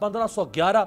1511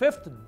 5th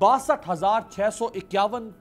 62,651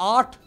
8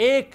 1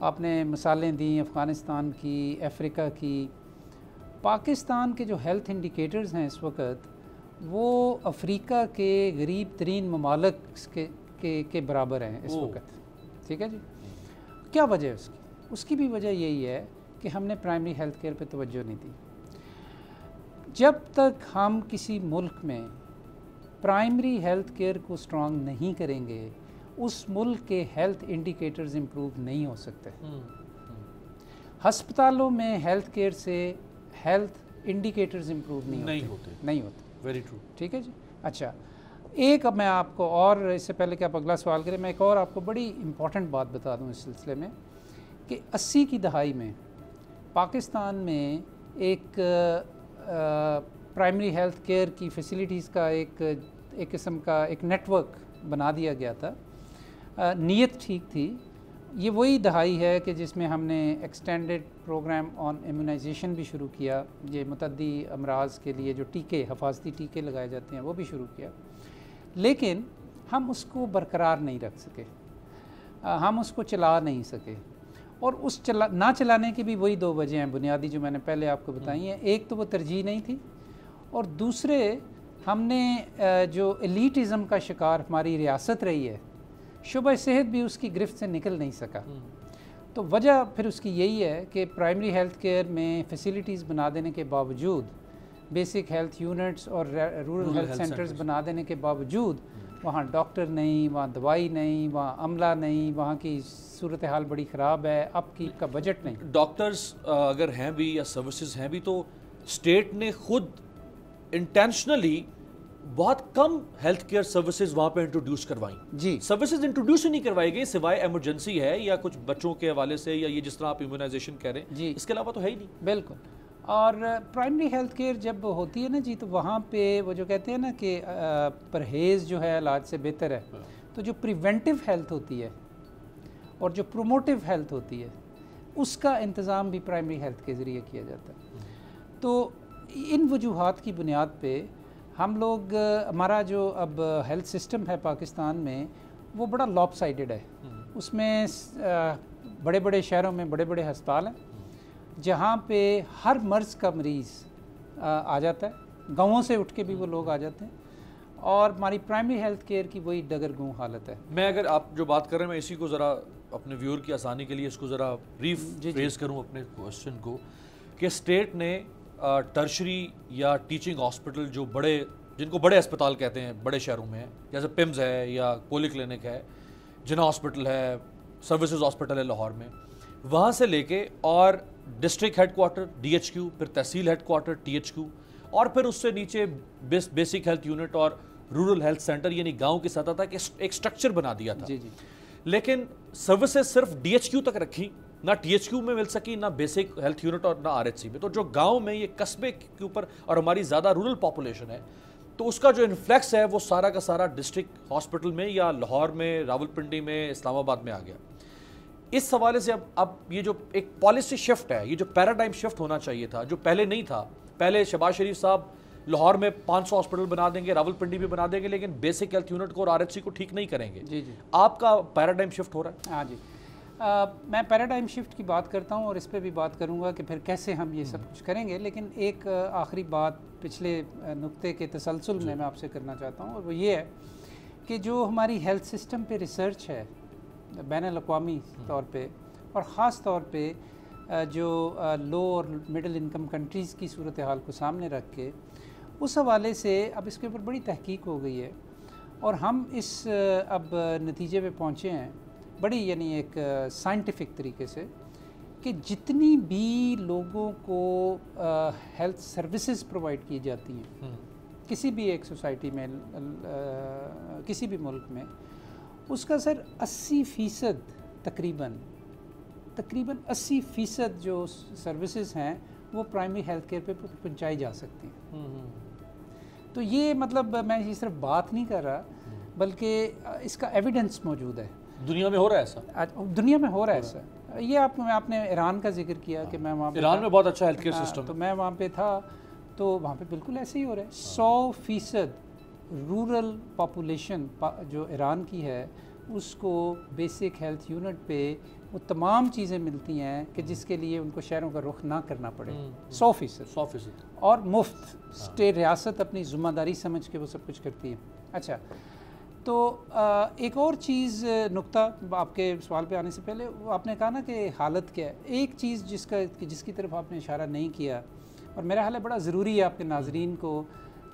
آپ نے مثالیں دیں افغانستان کی، افریقہ کی. پاکستان کے جو ہیلتھ انڈیکیٹرز ہیں اس وقت وہ افریقہ کے غریب ترین ممالک کے برابر ہیں اس وقت. ٹھیک ہے جی. کیا وجہ ہے اس کی بھی وجہ یہی ہے کہ ہم نے پرائمری ہیلتھ کیئر پہ توجہ نہیں دی. جب تک ہم کسی ملک میں پرائمری ہیلتھ کیئر کو سٹرانگ نہیں کریں گے اس ملک کے ہیلتھ انڈیکیٹرز امپروو نہیں ہو سکتے. ہسپتالوں میں ہیلتھ کیئر سے ہیلتھ انڈیکیٹرز امپروو نہیں ہوتے. Very true. ٹھیک ہے جی. اچھا ایک اب میں آپ کو اور اس سے پہلے کہ آپ اگلا سوال کریں میں ایک اور آپ کو بڑی امپورٹنٹ بات بتا دوں اس سلسلے میں کہ 80 کی دہائی میں پاکستان میں ایک پرائمری ہیلتھ کیئر کی فیسلٹیز کا ایک قسم کا ایک نیٹ ورک بنا دیا گیا تھا. نیت ٹھیک تھی. یہ وہی دہائی ہے کہ جس میں ہم نے ایکسٹینڈڈ پروگرام آن امیونائزیشن بھی شروع کیا. یہ متعدی امراض کے لیے جو ٹیکے حفاظتی ٹیکے لگائے جاتے ہیں وہ بھی شروع کیا. لیکن ہم اس کو برقرار نہیں رکھ سکے, ہم اس کو چلا نہیں سکے. اور اس نہ چلانے کی بھی وہی دو وجہ ہیں بنیادی جو میں نے پہلے آپ کو بتائی ہیں. ایک تو وہ ترجیح نہیں تھی اور دوسرے ہم نے جو ایلیٹزم کا شکار ہماری ریاست رہی ہے شعبہ صحت بھی اس کی گرفت سے نکل نہیں سکا. تو وجہ پھر اس کی یہی ہے کہ پرائمری ہیلتھ کیئر میں فیسلٹیز بنا دینے کے باوجود, بیسک ہیلتھ یونٹس اور رورل ہیلتھ سینٹرز بنا دینے کے باوجود وہاں ڈاکٹر نہیں, وہاں دوائی نہیں, وہاں عملہ نہیں, وہاں کی صورتحال بڑی خراب ہے, اپ کیپ کا بجٹ نہیں. ڈاکٹرز اگر ہیں بھی یا سروسز ہیں بھی تو اسٹیٹ نے خود انٹینشنلی بہت کم ہیلتھ کیئر سروسز وہاں پہ انٹروڈیوس کروائیں. جی سروسز انٹروڈیوس ہی نہیں کروائی گئی سوائے ایمرجنسی ہے یا کچھ بچوں کے حوالے سے یا یہ جس طرح آپ امیونائزیشن کہہ رہے ہیں, جی اس کے علاوہ تو ہے ہی نہیں. بالکل. اور پرائمری ہیلتھ کیئر جب ہوتی ہے نا جی تو وہاں پہ وہ جو کہتے ہیں نا کہ پرہیز جو ہے علاج سے بہتر ہے, تو جو پریونٹیو ہیلتھ ہوتی ہے اور جو پروموٹیو ہیلتھ ہوتی ہے اس کا انتظام بھی پرائمری ہیلتھ کے ذریعے کیا جاتا ہے. تو ان وجوہات کی بنیاد پہ ہم لوگ, ہمارا جو اب ہیلتھ سسٹم ہے پاکستان میں وہ بڑا لاپ سائیڈڈ ہے. اس میں بڑے بڑے شہروں میں بڑے بڑے ہسپتال ہیں جہاں پہ ہر مرض کا مریض آ جاتا ہے, گاؤں سے اٹھ کے بھی وہ لوگ آ جاتے ہیں, اور ہماری پرائمری ہیلتھ کیئر کی وہی ڈگر گوں حالت ہے. میں اگر آپ جو بات کر رہے ہیں میں اسی کو ذرا اپنے ویور کی آسانی کے لیے اس کو ذرا بریف فریز کروں اپنے کوشچن کو کہ اسٹیٹ نے ٹرشری یا ٹیچنگ ہاسپٹل جو بڑے, جن کو بڑے اسپتال کہتے ہیں بڑے شہروں میں, جیسے پمز ہے یا پولی کلینک ہے, جنا ہاسپٹل ہے, سروسز ہاسپٹل ہے لاہور میں, وہاں سے لے کے اور district head quarter D H Q, پھر تحصیل head quarter T H Q, اور پھر اس سے نیچے بیسک ہیلتھ یونٹ اور رورل ہیلتھ سینٹر یعنی گاؤں کی سطح تک ایک سٹرکچر بنا دیا تھا. لیکن سروسز صرف ڈی ایچ کیو تک رکھی, نہ ٹی ایچ کیو میں مل سکی, نہ بیسک ہیلتھ یونٹ اور نہ آر ایچ سی میں. تو جو گاؤں میں یہ قصبے کے اوپر اور ہماری زیادہ رورل پاپولیشن ہے تو اس کا جو انفلیکس ہے وہ سارا کا سارا ڈسٹرکٹ ہاسپٹل میں یا لاہور میں, راولپنڈی میں, اسلام آباد میں آ گیا. اس حوالے سے اب یہ جو ایک پالیسی شفٹ ہے, یہ جو پیراڈائم شفٹ ہونا چاہیے تھا جو پہلے نہیں تھا. پہلے شہباز شریف صاحب لاہور میں 500 ہاسپٹل بنا دیں گے, راولپنڈی بھی بنا دیں گے, لیکن بیسک ہیلتھ یونٹ کو اور آر ایچ سی کو ٹھیک نہیں کریں گے. جی جی آپ کا پیراڈائم شفٹ ہو رہا ہے. ہاں جی, میں پیراڈائم شفٹ کی بات کرتا ہوں اور اس پہ بھی بات کروں گا کہ پھر کیسے ہم یہ سب کچھ کریں گے. لیکن ایک آخری بات پچھلے نقطے کے تسلسل میں آپ سے کرنا چاہتا ہوں, اور وہ یہ ہے کہ جو ہماری ہیلتھ سسٹم پہ ریسرچ ہے بین الاقوامی طور پہ, اور خاص طور پہ جو لو اور مڈل انکم کنٹریز کی صورتحال کو سامنے رکھ کے, اس حوالے سے اب اس کے اوپر بڑی تحقیق ہو گئی ہے اور ہم اس اب نتیجے پہ پہنچے ہیں بڑی یعنی ایک سائنٹیفک طریقے سے کہ جتنی بھی لوگوں کو ہیلتھ سروسز پرووائڈ کی جاتی ہیں کسی بھی ایک سوسائٹی میں, کسی بھی ملک میں, اس کا سر 80% تقریباً 80% جو سروسز ہیں وہ پرائمری ہیلتھ کیئر پہ پہنچائی جا سکتی ہیں. تو یہ مطلب میں یہ صرف بات نہیں کر رہا بلکہ اس کا ایویڈنس موجود ہے. دنیا میں ہو رہا ہے ایسا, دنیا میں ہو رہا ہے ایسا. یہ آپ نے ایران کا ذکر کیا کہ میں وہاں پہ, ایران میں بہت اچھا ہیلتھ کیئر سسٹم, تو میں وہاں پہ تھا تو وہاں پہ بالکل ایسے ہی ہو رہا ہے. 100% رورل پاپولیشن جو ایران کی ہے اس کو بیسک ہیلتھ یونٹ پہ وہ تمام چیزیں ملتی ہیں کہ جس کے لیے ان کو شہروں کا رخ نہ کرنا پڑے 100%، اور مفت اسٹیٹ ریاست اپنی ذمہ داری سمجھ کے وہ سب کچھ کرتی ہے۔ اچھا، تو ایک اور چیز نقطہ آپ کے سوال پہ آنے سے پہلے آپ نے کہا نا کہ حالت کیا ہے، ایک چیز جس کی طرف آپ نے اشارہ نہیں کیا اور میرا خیال ہے بڑا ضروری ہے آپ کے ناظرین کو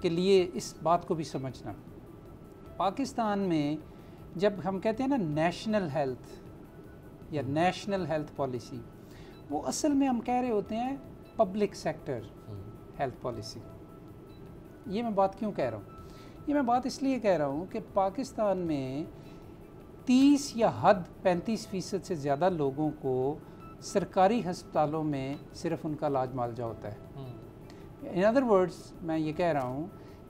کے لیے اس بات کو بھی سمجھنا۔ پاکستان میں جب ہم کہتے ہیں نا نیشنل ہیلتھ یا نیشنل ہیلتھ پالیسی، وہ اصل میں ہم کہہ رہے ہوتے ہیں پبلک سیکٹر ہیلتھ پالیسی۔ یہ میں بات کیوں کہہ رہا ہوں؟ یہ میں بات اس لیے کہہ رہا ہوں کہ پاکستان میں 30 یا حد 35% سے زیادہ لوگوں کو سرکاری ہسپتالوں میں صرف ان کا علاج معالجہ ہوتا ہے۔ ان ادر ورڈز میں یہ کہہ رہا ہوں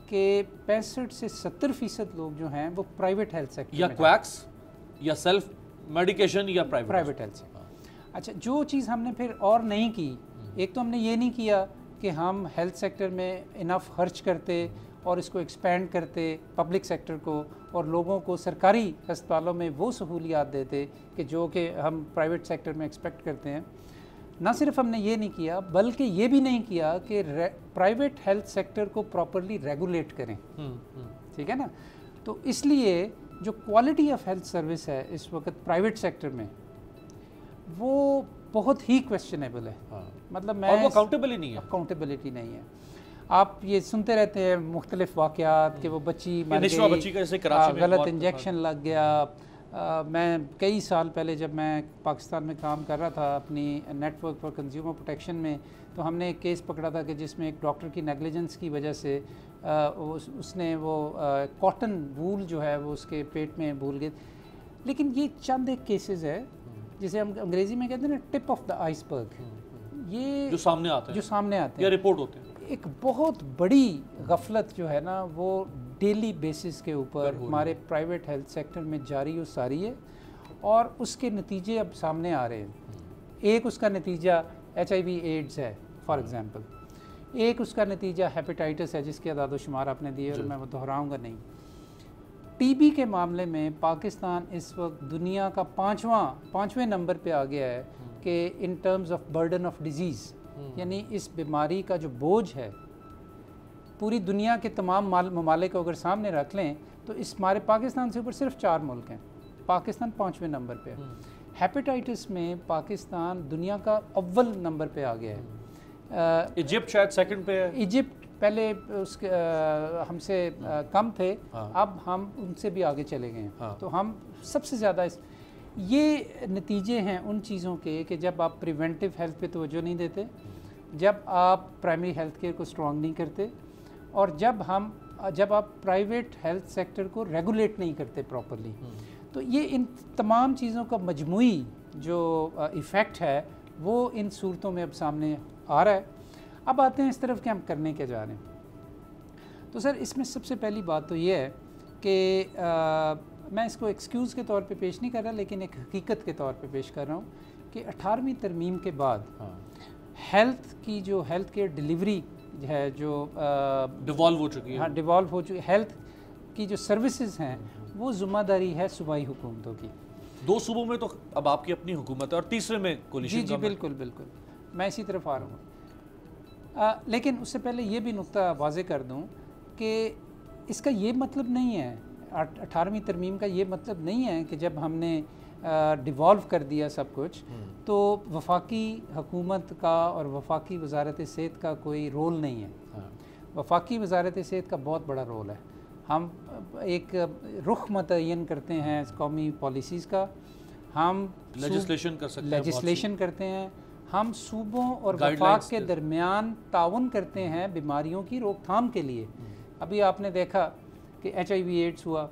کہ 65 سے 70% لوگ جو ہیں وہ پرائیویٹ ہیلتھ سیکٹر یا کویکس یا سیلف میڈیکیشن یا پرائیویٹ ہیلتھ سیکٹر۔ اچھا، جو چیز ہم نے پھر اور نہیں کی، ایک تو ہم نے یہ نہیں کیا کہ ہم ہیلتھ سیکٹر میں انف خرچ کرتے اور اس کو ایکسپینڈ کرتے پبلک سیکٹر کو، اور لوگوں کو سرکاری ہسپتالوں میں وہ سہولیات دیتے کہ جو کہ ہم پرائیویٹ سیکٹر میں ایکسپیکٹ کرتے ہیں۔ نہ صرف ہم نے یہ نہیں کیا بلکہ یہ بھی نہیں کیا کہ پرائیویٹ ہیلتھ سیکٹر کو پراپرلی ریگولیٹ کریں، ٹھیک ہے نا؟ تو اس لیے جو کوالٹی آف ہیلتھ سروس ہے اس وقت پرائیویٹ سیکٹر میں وہ بہت ہی کویسچنیبل ہے۔ مطلب میں اکاؤنٹیبلٹی نہیں ہے۔ آپ یہ سنتے رہتے ہیں مختلف واقعات کہ وہ بچی مر گئی، غلط انجیکشن لگ گیا۔ میں کئی سال پہلے جب میں پاکستان میں کام کر رہا تھا اپنی network for consumer protection میں، تو ہم نے ایک کیس پکڑا تھا کہ جس میں ایک ڈاکٹر کی نیگلیجنس کی وجہ سے اس نے وہ کاٹن وول جو ہے وہ اس کے پیٹ میں بھول گئے۔ لیکن یہ چند ایک کیسز ہے جسے ہم انگریزی میں کہتے ہیں نا ٹپ آف دا آئس برگ، یہ جو سامنے آتے ہیں رپورٹ ہوتے ہیں۔ ایک بہت بڑی غفلت جو ہے نا وہ ڈیلی بیسس کے اوپر ہمارے پرائیویٹ ہیلتھ سیکٹر میں جاری و ساری ہے، اور اس کے نتیجے اب سامنے آ رہے ہیں۔ ایک اس کا نتیجہ HIV ایڈز ہے فار ایگزامپل، ایک اس کا نتیجہ ہیپیٹائٹس ہے جس کے اعداد و شمار آپ نے دیے اور میں وہ دہراؤں گا نہیں۔ TB کے معاملے میں پاکستان اس وقت دنیا کا 5ویں نمبر پہ آ گیا ہے کہ in terms of burden of disease, یعنی اس بیماری کا جو بوجھ ہے پوری دنیا کے تمام ممالک کو اگر سامنے رکھ لیں تو اس ہمارے پاکستان سے اوپر صرف 4 ملک ہیں، پاکستان 5ویں نمبر پہ۔ ہیپیٹائٹس میں پاکستان دنیا کا اول نمبر پہ آ گیا ہے۔ ایجپٹ شاید سیکنڈ پہ ہے۔ ایجپٹ پہلے اس ہم سے کم تھے، اب ہم ان سے بھی آگے چلے گئے ہیں، تو ہم سب سے زیادہ یہ نتیجے ہیں ان چیزوں کے کہ جب آپ پریونٹیو ہیلتھ پہ توجہ نہیں دیتے، جب آپ پرائمری ہیلتھ کیئر کو اسٹرانگ نہیں کرتے، اور جب آپ پرائیویٹ ہیلتھ سیکٹر کو ریگولیٹ نہیں کرتے پراپرلی، تو یہ ان تمام چیزوں کا مجموعی جو ایفیکٹ ہے وہ ان صورتوں میں اب سامنے آ رہا ہے۔ اب آتے ہیں اس طرف کہ ہم کرنے کیا جا رہے ہیں۔ تو سر اس میں سب سے پہلی بات تو یہ ہے کہ میں اس کو ایکسکیوز کے طور پہ پیش نہیں کر رہا لیکن ایک حقیقت کے طور پہ پیش کر رہا ہوں کہ 18ویں ترمیم کے بعد ہیلتھ کی جو ہیلتھ کیئر ڈیلیوری ہے جو ڈیوالو ہو چکی ہے، ڈیوالو ہو چکی ہیلتھ کی جو سروسز ہیں وہ ذمہ داری ہے صوبائی حکومتوں کی۔ 2 صوبوں میں تو اب آپ کی اپنی حکومت ہے اور تیسرے میں کولیشن۔ جی بالکل میں اسی طرف آ رہا ہوں، لیکن اس سے پہلے یہ بھی نقطہ واضح کر دوں کہ اس کا یہ مطلب نہیں ہے، 18ویں ترمیم کا یہ مطلب نہیں ہے کہ جب ہم نے ڈیوالو کر دیا سب کچھ تو وفاقی حکومت کا اور وفاقی وزارت صحت کا کوئی رول نہیں ہے۔ وفاقی وزارت صحت کا بہت بڑا رول ہے۔ ہم ایک رخ متعین کرتے ہیں قومی پالیسیز کا، ہم لیجسلیشن کرتے ہیں، ہم صوبوں اور وفاق کے درمیان تعاون کرتے ہیں بیماریوں کی روک تھام کے لیے۔ ابھی آپ نے دیکھا کہ HIV ایڈز ہوا،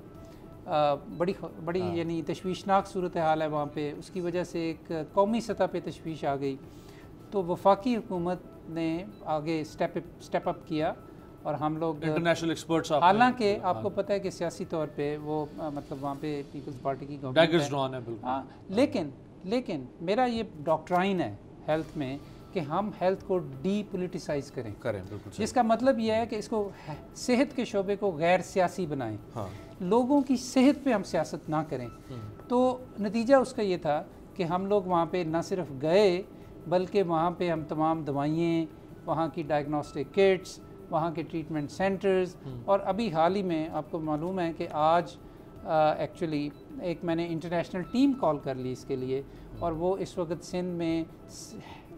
بڑی یعنی تشویشناک صورتحال ہے وہاں پہ، اس کی وجہ سے ایک قومی سطح پہ تشویش آ گئی، تو وفاقی حکومت نے آگے سٹیپ اپ کیا اور ہم لوگ انٹرنیشنل ایکسپرٹس، حالانکہ آپ کو پتہ ہے کہ سیاسی طور پہ وہ مطلب وہاں پہ پیپلز پارٹی کی گورنمنٹ ہے، لیکن میرا یہ ڈاکٹرائن ہے ہیلتھ میں کہ ہم ہیلتھ کو ڈی پولیٹیسائز کریں، جس کا مطلب یہ ہے کہ اس کو صحت کے شعبے کو غیر سیاسی بنائیں، لوگوں کی صحت پہ ہم سیاست نہ کریں۔ تو نتیجہ اس کا یہ تھا کہ ہم لوگ وہاں پہ نہ صرف گئے بلکہ وہاں پہ ہم تمام دوائیں، وہاں کی ڈائگنوسٹک کٹس، وہاں کے ٹریٹمنٹ سینٹرز، اور ابھی حال ہی میں آپ کو معلوم ہے کہ آج ایکچولی ایک میں نے انٹرنیشنل ٹیم کال کر لی اس کے لیے، اور وہ اس وقت سندھ میں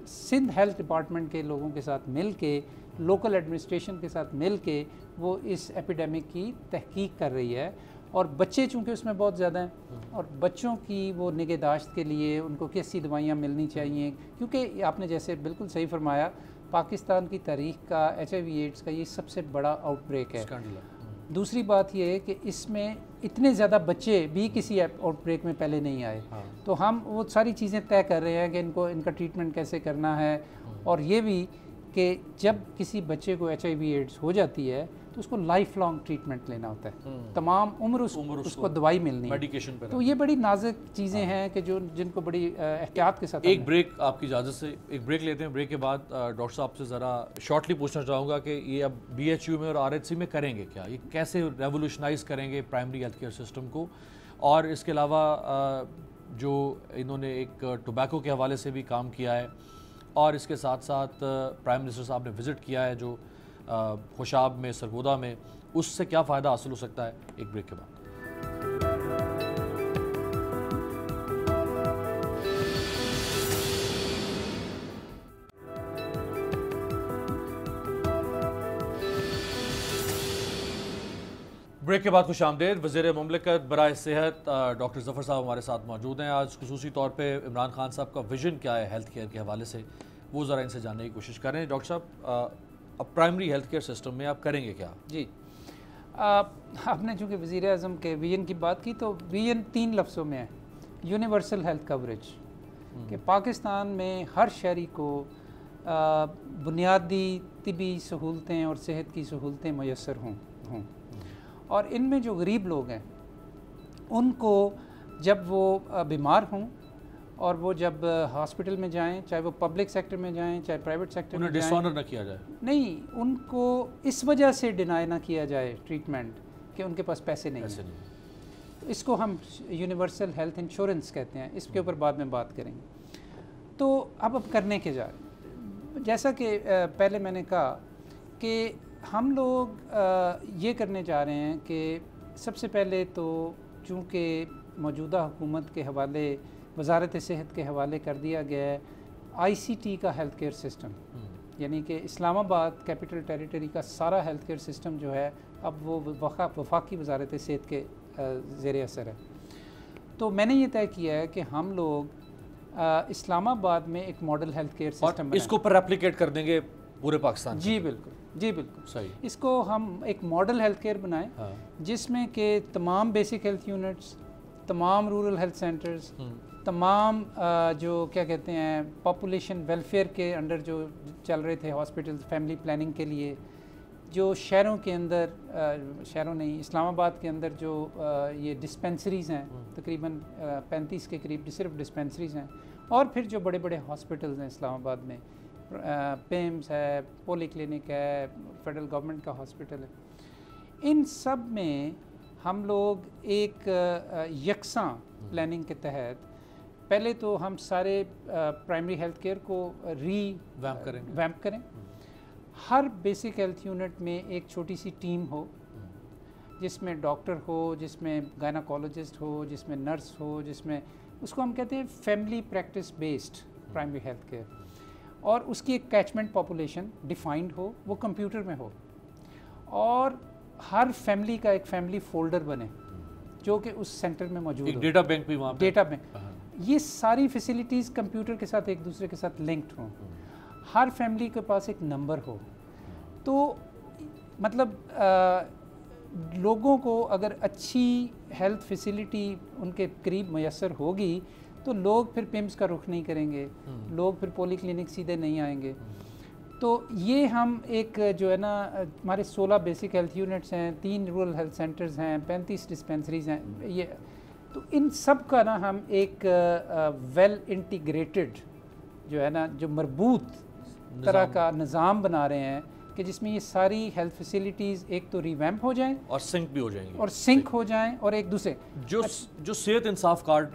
سندھ ہیلتھ ڈپارٹمنٹ کے لوگوں کے ساتھ مل کے، لوکل ایڈمنسٹریشن کے ساتھ مل کے وہ اس ایپیڈیمک کی تحقیق کر رہی ہے. اور بچے چونکہ اس میں بہت زیادہ ہیں، اور بچوں کی وہ نگہداشت کے لیے ان کو کیسی دوائیاں ملنی چاہیے، کیونکہ آپ نے جیسے بالکل صحیح فرمایا، پاکستان کی تاریخ کا HIV ایڈز کا یہ سب سے بڑا آؤٹ بریک ہے. دوسری بات یہ ہے کہ اس میں اتنے زیادہ بچے بھی کسی آؤٹ بریک میں پہلے نہیں آئے، تو ہم وہ ساری چیزیں طے کر رہے ہیں کہ ان کا ٹریٹمنٹ کیسے کرنا ہے، اور یہ بھی کہ جب کسی بچے کو HIV ایڈز ہو جاتی ہے تو اس کو لائف لانگ ٹریٹمنٹ لینا ہوتا ہے، تمام عمر اس کو دوائی ملنی ہے. تو یہ بڑی نازک چیزیں ہیں کہ جن کو بڑی احتیاط کے ساتھ. ایک بریک آپ کی اجازت سے ایک بریک لیتے ہیں. بریک کے بعد ڈاکٹر صاحب سے ذرا شارٹلی پوچھنا چاہوں گا کہ یہ اب BHU میں اور RHC میں کریں گے کیا، یہ کیسے ریولیوشنائز کریں گے پرائمری ہیلتھ کیئر سسٹم کو، اور اس کے علاوہ جو انہوں نے ایک ٹوبیکو کے حوالے سے بھی کام کیا ہے، اور اس کے ساتھ ساتھ پرائم منسٹر صاحب نے وزٹ کیا ہے جو خوشاب میں، سرگودا میں، اس سے کیا فائدہ حاصل ہو سکتا ہے. ایک بریک کے بعد. بریک کے بعد خوش آمدید. وزیر مملکت برائے صحت ڈاکٹر ظفر صاحب ہمارے ساتھ موجود ہیں. آج خصوصی طور پہ عمران خان صاحب کا ویژن کیا ہے ہیلتھ کیئر کے حوالے سے، وہ ذرا ان سے جاننے کی کوشش کریں. ڈاکٹر صاحب، اب پرائمری ہیلتھ کیئر سسٹم میں آپ کریں گے کیا؟ جی، آپ نے چونکہ وزیر اعظم کے ویژن کی بات کی تو ویژن 3 لفظوں میں ہے: یونیورسل ہیلتھ کوریج، کہ پاکستان میں ہر شہری کو بنیادی طبی سہولتیں اور صحت کی سہولتیں میسر ہوں، اور ان میں جو غریب لوگ ہیں ان کو جب وہ بیمار ہوں اور وہ جب ہاسپٹل میں جائیں، چاہے وہ پبلک سیکٹر میں جائیں چاہے پرائیویٹ سیکٹر میں جائیں، ڈس آنر نہ کیا جائے. نہیں، ان کو اس وجہ سے ڈینائی نہ کیا جائے ٹریٹمنٹ کہ ان کے پاس پیسے نہیں ہیں. تو اس کو ہم یونیورسل ہیلتھ انشورنس کہتے ہیں. اس کے اوپر بعد میں بات کریں گے. تو اب کرنے کے جا رہے، جیسا کہ پہلے میں نے کہا کہ ہم لوگ یہ کرنے جا رہے ہیں کہ سب سے پہلے تو چونکہ موجودہ حکومت کے حوالے، وزارت صحت کے حوالے کر دیا گیا ہے ICT کا ہیلتھ کیئر سسٹم، یعنی کہ اسلام آباد کیپٹل ٹیریٹری کا سارا ہیلتھ کیئر سسٹم جو ہے اب وہ وفاقی وزارت صحت کے زیر اثر ہے. تو میں نے یہ طے کیا ہے کہ ہم لوگ اسلام آباد میں ایک ماڈل ہیلتھ کیئر سسٹم اس کو پر ریپلیکیٹ کر دیں گے پورے پاکستان. جی بالکل، جی بالکل صحیح. اس کو ہم ایک ماڈل ہیلتھ کیئر بنائیں جس میں کہ تمام بیسک ہیلتھ یونٹس، تمام رورل ہیلتھ سینٹرز، تمام جو کیا کہتے ہیں پاپولیشن ویلفیئر کے انڈر جو چل رہے تھے ہاسپٹل فیملی پلاننگ کے لیے، جو شہروں کے اندر، شہروں نہیں، اسلام آباد کے اندر جو یہ ڈسپینسریز ہیں، تقریباً 35 کے قریب صرف ڈسپینسریز ہیں، اور پھر جو بڑے بڑے ہاسپٹلز ہیں اسلام آباد میں، پیمز ہے، پولی کلینک ہے، فیڈرل گورنمنٹ کا ہاسپٹل ہے، ان سب میں ہم لوگ ایک یکساں پلاننگ کے تحت پہلے تو ہم سارے پرائمری ہیلتھ کیئر کو ویمپ کریں. ہر بیسک ہیلتھ یونٹ میں ایک چھوٹی سی ٹیم ہو جس میں ڈاکٹر ہو، جس میں گائناکالوجسٹ ہو، جس میں نرس ہو، جس میں اس کو ہم کہتے ہیں family practice based primary health care, اور اس کی ایک کیچمنٹ پاپولیشن ڈیفائنڈ ہو، وہ کمپیوٹر میں ہو، اور ہر فیملی کا ایک فیملی فولڈر بنے جو کہ اس سینٹر میں موجود ہو. ڈیٹا بینک بھی وہاں پہ، ڈیٹا بینک، یہ ساری فیسلٹیز کمپیوٹر کے ساتھ ایک دوسرے کے ساتھ لنکڈ ہوں. ہر فیملی کے پاس ایک نمبر ہو، تو مطلب لوگوں کو اگر اچھی ہیلتھ فیسلٹی ان کے قریب میسر ہوگی تو لوگ پھر پیمز کا رخ نہیں کریں گے، لوگ پھر پولی کلینک سیدھے نہیں آئیں گے. تو یہ ہم ایک جو ہے نا، ہمارے 16 بیسک ہیلتھ یونٹس ہیں، 3 رورل ہیلتھ سینٹرز ہیں، 35 ڈسپینسریز ہیں، یہ تو ان سب کا نا ہم ایک ویل انٹیگریٹڈ جو ہے نا، جو مربوط طرح کا نظام بنا رہے ہیں کہ جس میں یہ ساری ہیلتھ فیسلٹیز ایک تو ریویمپ ہو جائیں اور سنک بھی ہو جائیں گے، اور سنک ہو جائیں، اور ایک دوسرے جو صحت انصاف کارڈ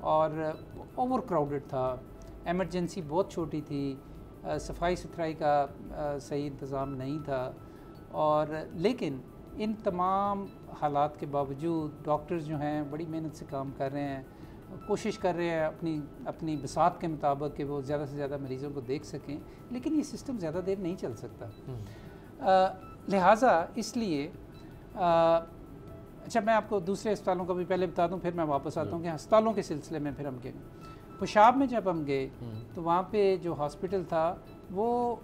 اور اوور کراؤڈڈ تھا، ایمرجنسی بہت چھوٹی تھی، صفائی ستھرائی کا صحیح انتظام نہیں تھا، اور لیکن ان تمام حالات کے باوجود ڈاکٹرز جو ہیں بڑی محنت سے کام کر رہے ہیں، کوشش کر رہے ہیں اپنی بساط کے مطابق کہ وہ زیادہ سے زیادہ مریضوں کو دیکھ سکیں، لیکن یہ سسٹم زیادہ دیر نہیں چل سکتا۔ لہٰذا اس لیے اچھا میں آپ کو دوسرے ہسپتالوں کا بھی پہلے بتا دوں، پھر میں واپس آتا ہوں کہ ہسپتالوں کے سلسلے میں پھر ہم گئے پشاب میں جب ہم گئے تو وہاں پہ جو ہاسپٹل تھا وہ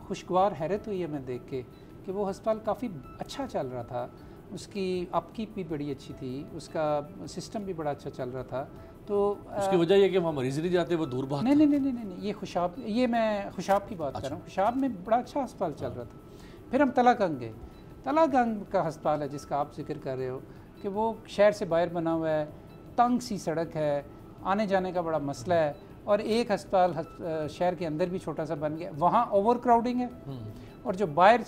خوشگوار حیرت ہوئی ہمیں دیکھ کے کہ وہ ہسپتال کافی اچھا چل رہا تھا، اس کی اپ کیپ بھی بڑی اچھی تھی، اس کا سسٹم بھی بڑا اچھا چل رہا تھا۔ تو اس کی وجہ یہ کہ وہاں مریض نہیں جاتے، وہ دور بات نہیں، یہ میں خوشاب کی بات کر رہا ہوں۔ خوشاب میں بڑا اچھا ہسپتال چل رہا تھا۔ پھر ہم تلا گنگ گئے، تلا گنگ کا ہسپتال ہے جس کا آپ ذکر کر رہے ہو کہ وہ شہر سے باہر بنا ہوا ہے، تنگ سی سڑک ہے، آنے جانے کا بڑا مسئلہ ہے، اور ایک ہسپتال شہر کے اندر بھی چھوٹا سا بن گیا، وہاں اوور کراؤڈنگ ہے، اور جو باہر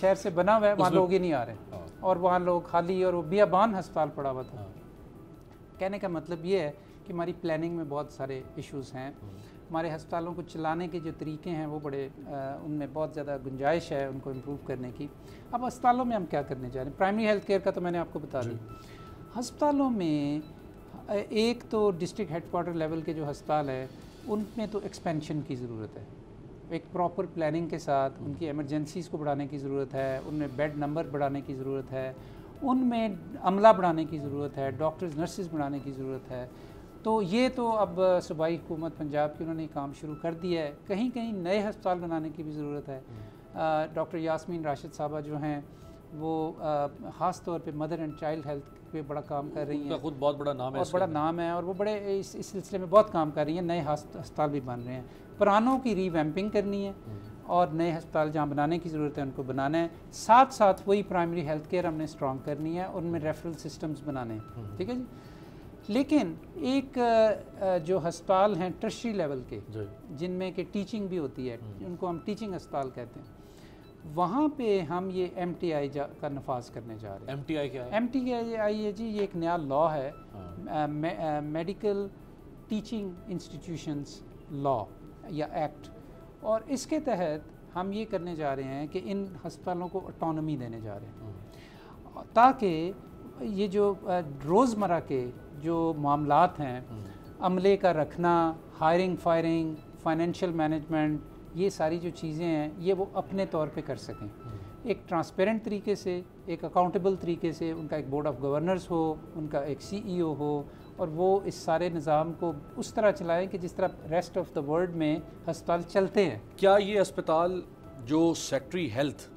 شہر سے بنا ہوا ہے وہاں لوگ ہی نہیں آ رہے، اور وہاں لوگ خالی، اور وہ بیابان ہسپتال پڑا ہوا تھا۔ کہنے کا مطلب یہ ہے کہ ہماری پلاننگ میں بہت سارے ایشوز ہیں، ہمارے ہسپتالوں کو چلانے کے جو طریقے ہیں وہ بڑے ان میں بہت زیادہ گنجائش ہے ان کو امپروو کرنے کی۔ اب ہسپتالوں میں ہم کیا کرنے جا رہے ہیں؟ پرائمری ہیلتھ کیئر کا تو میں نے آپ کو بتا دیا۔ ہسپتالوں میں ایک تو ڈسٹرکٹ ہیڈ کوارٹر لیول کے جو ہسپتال ہے ان میں تو ایکسپینشن کی ضرورت ہے، ایک پراپر پلاننگ کے ساتھ ان کی ایمرجنسیز کو بڑھانے کی ضرورت ہے، ان میں بیڈ نمبر بڑھانے کی ضرورت ہے، ان میں عملہ بڑھانے کی ضرورت ہے، ڈاکٹرز نرسز بڑھانے کی ضرورت ہے۔ تو یہ تو اب صوبائی حکومت پنجاب کی انہوں نے کام شروع کر دیا ہے، کہیں کہیں نئے ہسپتال بنانے کی بھی ضرورت ہے۔ ڈاکٹر یاسمین راشد صاحبہ جو ہیں وہ خاص طور پہ مدر اینڈ چائلڈ ہیلتھ پہ بڑا کام کر رہی ہیں، خود بہت بڑا نام ہے، اور بڑا نام ہے، اور وہ بڑے اس سلسلے میں بہت کام کر رہی ہیں، نئے ہسپتال بھی بن رہے ہیں، پرانوں کی ری ویمپنگ کرنی ہے، اور نئے ہسپتال جہاں بنانے کی ضرورت ہے ان کو بنانا ہے، ساتھ ساتھ وہی پرائمری ہیلتھ کیئر ہم نے اسٹرانگ کرنی ہے، ان میں ریفرل سسٹمز بنانے ہیں، ٹھیک ہے جی۔ لیکن ایک جو ہسپتال ہیں ٹرشری لیول کے جن میں کہ ٹیچنگ بھی ہوتی ہے، ان کو ہم ٹیچنگ ہسپتال کہتے ہیں، وہاں پہ ہم یہ ایم ٹی آئی کا نفاذ کرنے جا رہے ہیں۔ ایم ٹی آئی کیا ہے؟ ایم ٹی آئی ہے جی، یہ ایک نیا لا ہے، میڈیکل ٹیچنگ انسٹیٹیوشنز لا یا ایکٹ، اور اس کے تحت ہم یہ کرنے جا رہے ہیں کہ ان ہسپتالوں کو اٹانومی دینے جا رہے ہیں، تاکہ یہ جو روزمرہ کے جو معاملات ہیں، عملے کا رکھنا، ہائرنگ فائرنگ، فائنینشیل مینجمنٹ، یہ ساری جو چیزیں ہیں یہ وہ اپنے طور پہ کر سکیں، ایک ٹرانسپیرنٹ طریقے سے، ایک اکاؤنٹیبل طریقے سے، ان کا ایک بورڈ آف گورنرز ہو، ان کا ایک سی ای او ہو، اور وہ اس سارے نظام کو اس طرح چلائیں کہ جس طرح ریسٹ آف دا ورلڈ میں ہسپتال چلتے ہیں۔ کیا یہ اسپتال جو سیکٹری ہیلتھ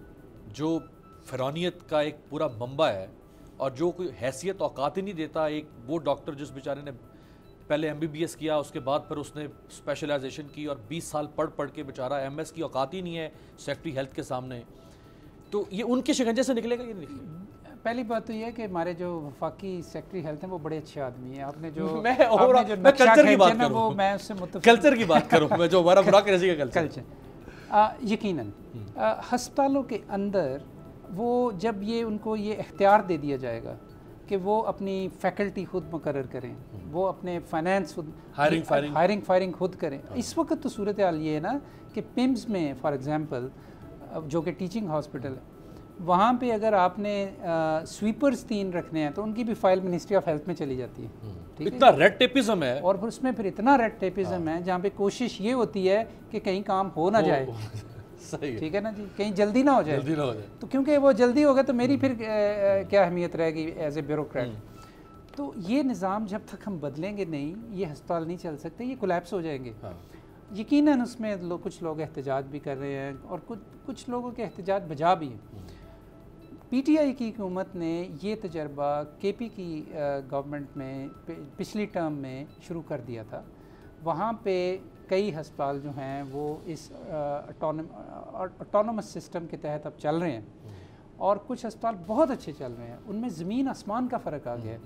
جو فرانیت کا ایک پورا منبع ہے اور جو کوئی حیثیت اوقات ہی نہیں دیتا، ایک وہ ڈاکٹر جس بیچارے نے پہلے ایم بی بی ایس کیا، اس کے بعد پھر اس نے اسپیشلائزیشن کی اور 20 سال پڑھ کے بیچارہ ایم ایس کی اوقات ہی نہیں ہے سیکٹری ہیلتھ کے سامنے، تو یہ ان کے شکنجے سے نکلے گا یہ نہیں؟ پہلی بات تو یہ ہے کہ ہمارے جو وفاقی سیکٹری ہیلتھ ہیں وہ بڑے اچھے آدمی ہیں، آپ نے جو میں کلچر کی بات کروں، وہ میں اس سے متفق، کلچر کی بات کروں میں، جو ہمارا براک رسی کا کلچر، یقیناً ہسپتالوں کے اندر وہ جب یہ ان کو یہ اختیار دے دیا جائے گا کہ وہ اپنی فیکلٹی خود مقرر کریں، وہ اپنے فائنینس خود، ہائرنگ فائرنگ خود کریں۔ اس وقت تو صورتحال یہ ہے نا کہ پیمز میں فار ایگزامپل جو کہ ٹیچنگ ہاسپٹل ہے، وہاں پہ اگر آپ نے سویپرز 3 رکھنے ہیں تو ان کی بھی فائل منسٹری آف ہیلتھ میں چلی جاتی ہے، اتنا ریڈ ٹیپزم ہے، اور پھر اس میں پھر اتنا ریڈ ٹیپزم ہے جہاں پہ کوشش یہ ہوتی ہے کہ کہیں کام ہو نہ جائے، ٹھیک ہے نا جی، کہیں جلدی نہ ہو جائے، تو کیونکہ وہ جلدی ہوگا تو میری پھر کیا اہمیت رہے گی ایز اے بیوروکریٹ۔ تو یہ نظام جب تک ہم بدلیں گے نہیں، یہ ہسپتال نہیں چل سکتے، یہ کولیپس ہو جائیں گے۔ یقیناً اس میں کچھ لوگ احتجاج بھی کر رہے ہیں، اور کچھ لوگوں کے احتجاج بجا بھی ہیں۔ پی ٹی آئی کی حکومت نے یہ تجربہ کے پی کی گورنمنٹ میں پچھلی ٹرم میں شروع کر دیا تھا، وہاں پہ کئی ہسپتال جو ہیں وہ اس اٹونومس سسٹم کے تحت اب چل رہے ہیں، اور کچھ ہسپتال بہت اچھے چل رہے ہیں، ان میں زمین آسمان کا فرق آ گیا ہے،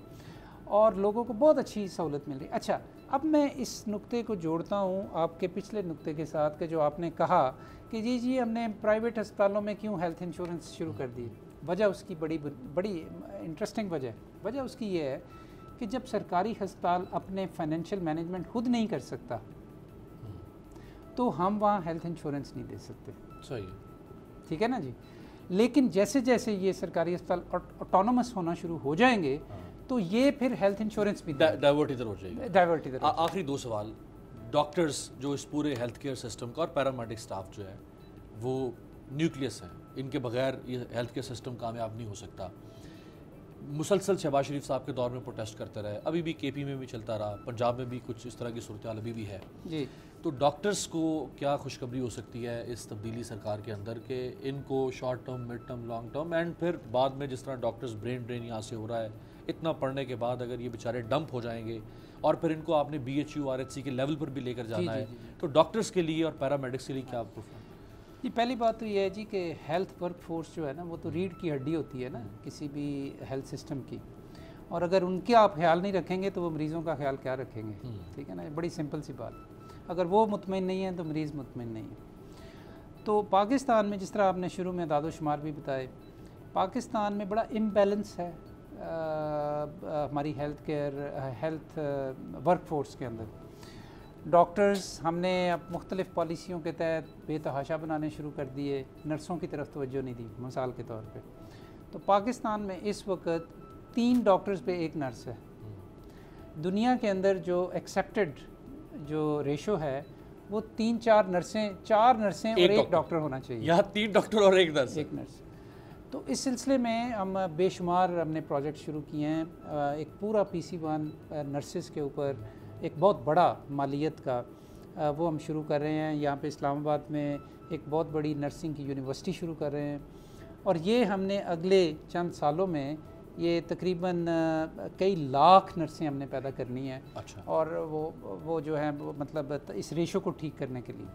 اور لوگوں کو بہت اچھی سہولت مل رہی ہے۔ اچھا، اب میں اس نقطے کو جوڑتا ہوں آپ کے پچھلے نقطے کے ساتھ کہ جو آپ نے کہا کہ جی ہم نے پرائیویٹ ہسپتالوں میں کیوں ہیلتھ انشورنس شروع کر دی۔ وجہ اس کی بڑی انٹرسٹنگ وجہ اس کی یہ ہے کہ جب سرکاری ہسپتال اپنے فائنینشیل مینجمنٹ خود نہیں کر سکتا تو ہم وہاں ہیلتھ انشورنس نہیں دے سکتے. صحیح. ٹھیک ہے نا جی. لیکن جیسے جیسے یہ سرکاری ہسپتال آٹونومس ہونا شروع ہو جائیں گے تو یہ پھر ہیلتھ انشورنس بھی ڈائیورٹ ادھر ہو جائے گی. ڈائیورٹ ادھر. آخری 2 سوال. ڈاکٹرز جو اس پورے ہیلتھ کیئر سسٹم کا اور پیرامیڈک اسٹاف جو ہے وہ نیوکلیس ہیں, ان کے بغیر یہ ہیلتھ کیئر سسٹم کامیاب نہیں ہو سکتا. مسلسل شہباز شریف صاحب کے دور میں پروٹیسٹ کرتے رہے, ابھی بھی کے پی میں بھی چلتا رہا, پنجاب میں بھی کچھ اس طرح کی صورتحال ابھی بھی ہے جی. تو ڈاکٹرز کو کیا خوشخبری ہو سکتی ہے اس تبدیلی سرکار کے اندر کہ ان کو short term, mid term, long term and پھر بعد میں جس طرح ڈاکٹرز برین ڈرین یہاں سے ہو رہا ہے, اتنا پڑھنے کے بعد اگر یہ بیچارے ڈمپ ہو جائیں گے اور پھر ان کو آپ نے بی ایچ یو RHC کے لیول پر بھی لے کر جانا ہے, تو ڈاکٹرز کے لیے اور پیرامیڈکس کے لیے کیا پروفائل؟ جی پہلی بات تو یہ ہے جی کہ ہیلتھ ورک فورس جو ہے نا وہ تو ریڑھ کی ہڈی ہوتی ہے نا کسی بھی ہیلتھ سسٹم کی, اور اگر ان کے آپ خیال نہیں رکھیں گے تو وہ مریضوں کا خیال کیا رکھیں گے. ٹھیک ہے نا, بڑی سمپل سی بات. اگر وہ مطمئن نہیں ہیں تو مریض مطمئن نہیں ہے. تو پاکستان میں جس طرح آپ نے شروع میں اعداد و شمار بھی بتائے, پاکستان میں بڑا امبیلنس ہے ہماری ہیلتھ ورک فورس کے اندر. ڈاکٹرز ہم نے اب مختلف پالیسیوں کے تحت بے تحاشا بنانے شروع کر دیے, نرسوں کی طرف توجہ نہیں دی مثال کے طور پہ. تو پاکستان میں اس وقت 3 ڈاکٹرز پہ 1 نرس ہے. دنیا کے اندر جو ایکسیپٹڈ جو ریشو ہے وہ 3-4 نرسیں 4 نرسیں اور 1 ڈاکٹر ہونا چاہیے. یہاں 3 ڈاکٹر اور 1 نرس. 1 نرس. تو اس سلسلے میں ہم بے شمار ہم نے پروجیکٹ شروع کیے ہیں. ایک پورا PC1 نرسز کے اوپر ایک بہت بڑا مالیت کا وہ ہم شروع کر رہے ہیں. یہاں پہ اسلام آباد میں ایک بہت بڑی نرسنگ کی یونیورسٹی شروع کر رہے ہیں, اور یہ ہم نے اگلے چند سالوں میں یہ تقریباً کئی لاکھ نرسیں ہم نے پیدا کرنی ہیں. اچھا. اور وہ جو ہے مطلب اس ریشو کو ٹھیک کرنے کے لیے.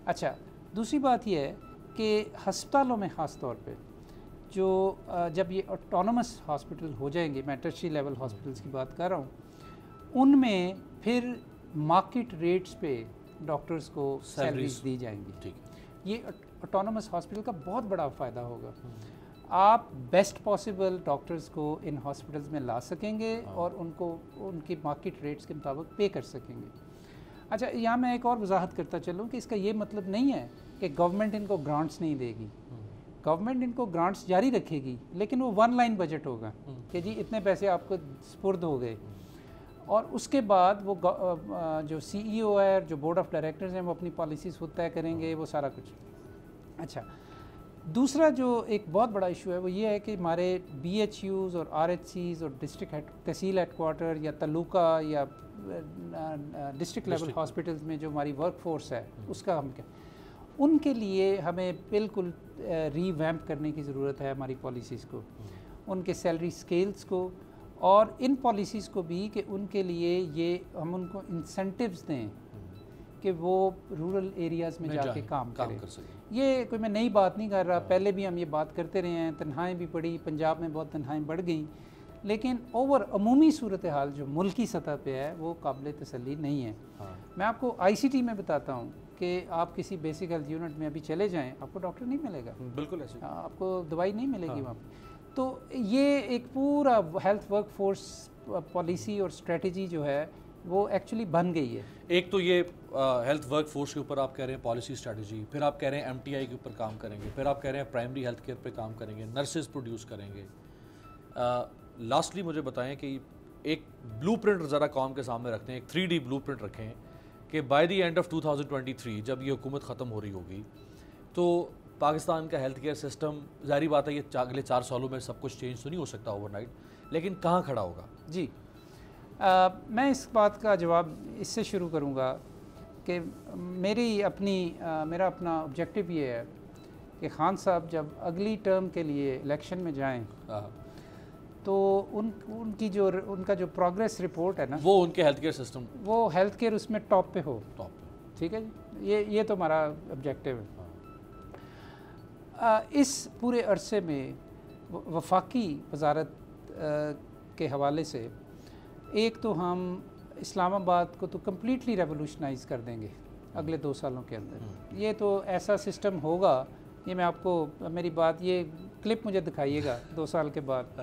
اچھا, دوسری بات یہ ہے کہ ہسپتالوں میں خاص طور پہ جو جب یہ آٹونومس ہاسپٹل ہو جائیں گے, میں ٹرشری لیول ہاسپٹلس کی بات کر رہا ہوں, ان میں پھر مارکیٹ ریٹس پہ ڈاکٹرز کو سیلریز دی جائیں گی. یہ آٹونومس ہاسپٹل کا بہت بڑا فائدہ ہوگا. آپ بیسٹ پاسبل ڈاکٹرز کو ان ہاسپٹلز میں لا سکیں گے اور ان کو ان کی مارکیٹ ریٹس کے مطابق پے کر سکیں گے. اچھا, یہاں میں ایک اور وضاحت کرتا چلوں کہ اس کا یہ مطلب نہیں ہے کہ گورنمنٹ ان کو گرانٹس نہیں دے گی. گورنمنٹ ان کو گرانٹس جاری رکھے گی, لیکن وہ 1 لائن بجٹ ہوگا کہ جی اتنے پیسے آپ کو سپرد ہو گئے, اور اس کے بعد وہ جو CEO ہے, جو بورڈ آف ڈائریکٹرز ہیں, وہ اپنی پالیسیز خود طے کریں گے, وہ سارا کچھ. اچھا, دوسرا جو ایک بہت بڑا ایشو ہے وہ یہ ہے کہ ہمارے BHUs اور RHCs اور ڈسٹرکٹ تحصیل ہیڈ کوارٹر یا تعلقہ یا ڈسٹرکٹ لیول ہاسپٹلز میں جو ہماری ورک فورس ہے اس کا ہم کیا, ان کے لیے ہمیں بالکل ری ویمپ کرنے کی ضرورت ہے ہماری پالیسیز کو, ان کے سیلری سکیلز کو, اور ان پالیسیز کو بھی کہ ان کے لیے یہ ہم ان کو انسینٹیوز دیں کہ وہ رورل ایریاز میں جا کے کام کریں. یہ کوئی میں نئی بات نہیں کر رہا, پہلے بھی ہم یہ بات کرتے رہے ہیں. تنہائیں بھی پڑی, پنجاب میں بہت تنہائیں بڑھ گئیں, لیکن عمومی صورتحال جو ملکی سطح پہ ہے وہ قابل تسلی نہیں ہے. میں آپ کو ICT میں بتاتا ہوں کہ آپ کسی بیسک ہیلتھ یونٹ میں ابھی چلے جائیں, آپ کو ڈاکٹر نہیں ملے گا. بالکل ایسے, آپ کو دوائی نہیں ملے گی وہاں پہ. تو یہ ایک پورا ہیلتھ ورک فورس پالیسی اور اسٹریٹجی جو ہے وہ ایکچولی بن گئی ہے. ایک تو یہ ہیلتھ ورک فورس کے اوپر آپ کہہ رہے ہیں پالیسی اسٹریٹجی, پھر آپ کہہ رہے ہیں MTI کے اوپر کام کریں گے, پھر آپ کہہ رہے ہیں پرائمری ہیلتھ کیئر پہ کام کریں گے, نرسز پروڈیوس کریں گے. لاسٹلی مجھے بتائیں کہ ایک بلو پرنٹ ذرا قوم کے سامنے رکھتے ہیں, ایک 3D بلو پرنٹ رکھیں کہ بائی دی اینڈ آف 2023 جب یہ حکومت ختم ہو رہی ہوگی تو پاکستان کا ہیلتھ کیئر سسٹم, ظاہری بات ہے یہ اگلے 4 سالوں میں سب کچھ چینج تو نہیں ہو سکتا اوور نائٹ, لیکن کہاں کھڑا ہوگا؟ جی, میں اس بات کا جواب اس سے شروع کروں گا کہ میرا اپنا آبجیکٹو یہ ہے کہ خان صاحب جب اگلی ٹرم کے لیے الیکشن میں جائیں تو ان کا جو پروگریس رپورٹ ہے نا, وہ ان کے ہیلتھ کیئر سسٹم, وہ ہیلتھ کیئر اس میں ٹاپ پہ ہو. ٹھیک ہے جی, یہ تو ہمارا آبجیکٹو ہے. اس پورے عرصے میں وفاقی وزارت کے حوالے سے ایک تو ہم اسلام آباد کو تو کمپلیٹلی ریولوشنائز کر دیں گے اگلے 2 سالوں کے اندر. یہ تو ایسا سسٹم ہوگا, یہ میں آپ کو میری بات, یہ کلپ مجھے دکھائیے گا 2 سال کے بعد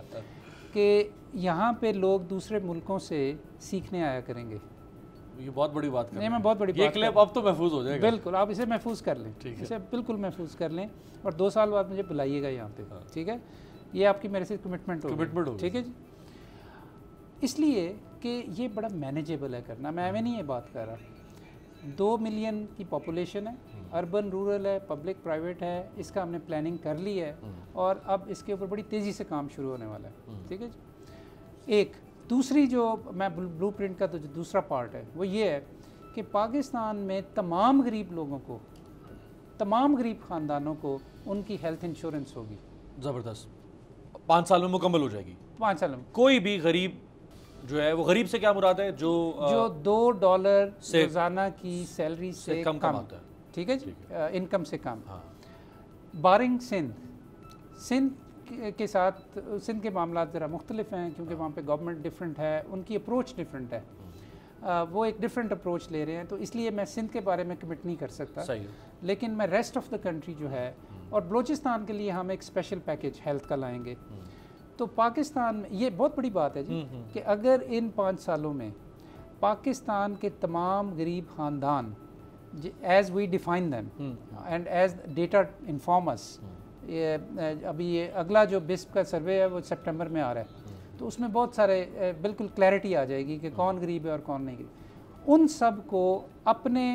کہ یہاں پہ لوگ دوسرے ملکوں سے سیکھنے آیا کریں گے. یہ بہت بڑی بات نہیں میں بہت بڑی بات, یہ کلپ اب تو محفوظ ہو جائے گا. بالکل آپ اسے محفوظ کر لیں, اسے بالکل محفوظ کر لیں, اور 2 سال بعد مجھے بلائیے گا یہاں پہ, ٹھیک ہے. یہ آپ کی میرے سے کمٹمنٹ ہوگی, ٹھیک ہے جی. اس لیے کہ یہ بڑا مینیجیبل ہے کرنا. میں نہیں یہ بات کر رہا. 2 ملین کی پاپولیشن ہے, اربن رورل ہے, پبلک پرائیویٹ ہے, اس کا ہم نے پلاننگ کر لی ہے, اور اب اس کے اوپر بڑی تیزی سے کام شروع ہونے والا ہے, ٹھیک ہے جی. ایک دوسری جو میں بلو پرنٹ کا تو جو دوسرا پارٹ ہے وہ یہ ہے کہ پاکستان میں تمام غریب لوگوں کو, تمام غریب خاندانوں کو ان کی ہیلتھ انشورنس ہوگی. زبردست. 5 سال میں مکمل ہو جائے گی. 5 سال میں کوئی بھی غریب جو ہے, وہ غریب سے کیا مراد ہے, جو $2 روزانہ کی سیلری سے کم کماتا ہے, ٹھیک ہے جی, انکم سے کم, بارنگ سندھ کے ساتھ. سندھ کے معاملات ذرا مختلف ہیں کیونکہ وہاں پہ گورنمنٹ ڈفرینٹ ہے, ان کی اپروچ ڈفرینٹ ہے, وہ ایک ڈفرینٹ اپروچ لے رہے ہیں, تو اس لیے میں سندھ کے بارے میں کمٹ نہیں کر سکتا. لیکن میں ریسٹ آف دا کنٹری جو ہے, اور بلوچستان کے لیے ہم ایک اسپیشل پیکیج ہیلتھ کا لائیں گے. تو پاکستان میں یہ بہت بڑی بات ہے جی کہ اگر ان 5 سالوں میں پاکستان کے تمام غریب خاندان, as we define them and as data informers, ابھی یہ اگلا جو بسپ کا سروے ہے وہ سپٹمبر میں آ رہا ہے, تو اس میں بہت سارے بالکل کلیئرٹی آ جائے گی کہ کون غریب ہے اور کون نہیں غریب. ان سب کو اپنے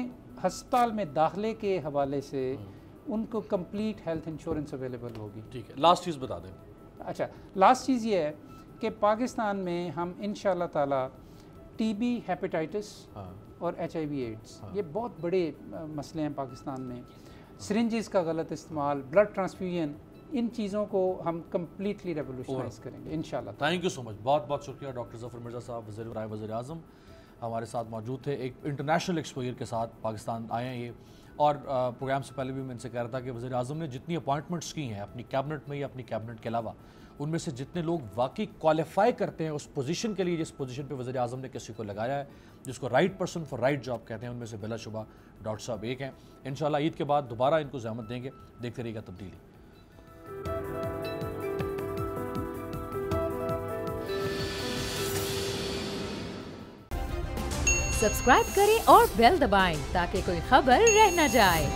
ہسپتال میں داخلے کے حوالے سے ان کو کمپلیٹ ہیلتھ انشورنس اویلیبل ہوگی. ٹھیک ہے, لاسٹ چیز بتا دیں. اچھا, لاسٹ چیز یہ ہے کہ پاکستان میں ہم انشاءاللہ تعالی ٹی بی, ہیپیٹائٹس اور HIV ایڈس, یہ بہت بڑے مسئلے ہیں پاکستان میں. سرنجز کا غلط استعمال, بلڈ ٹرانسفیوژن, ان چیزوں کو ہم کمپلیٹلی ریولیوشنائز کریں گے انشاءاللہ. تھینک یو سو مچ. بہت بہت شکریہ ڈاکٹر ظفر مرزا صاحب, وزیر اعظم ہمارے ساتھ موجود تھے. ایک انٹرنیشنل ایکسپوئر کے ساتھ پاکستان آئے ہیں یہ, اور پروگرام سے پہلے بھی میں ان سے کہہ رہا تھا کہ وزیر اعظم نے جتنی اپوائنٹمنٹس کی ہیں اپنی کیبنٹ میں یا اپنی کیبنٹ کے علاوہ, ان میں سے جتنے لوگ واقعی کوالیفائی کرتے ہیں اس پوزیشن کے لیے, جس پوزیشن پہ وزیر اعظم نے کسی کو لگایا ہے, جس کو right person for right job کہتے ہیں, ان میں سے بلا شبہ ڈاکٹر صاحب ایک ہیں. انشاءاللہ عید کے بعد دوبارہ ان کو زحمت دیں گے. دیکھتے رہیے گا تبدیلی. سبسکرائب کریں اور بیل دبائیں تاکہ کوئی خبر رہ نہ جائے.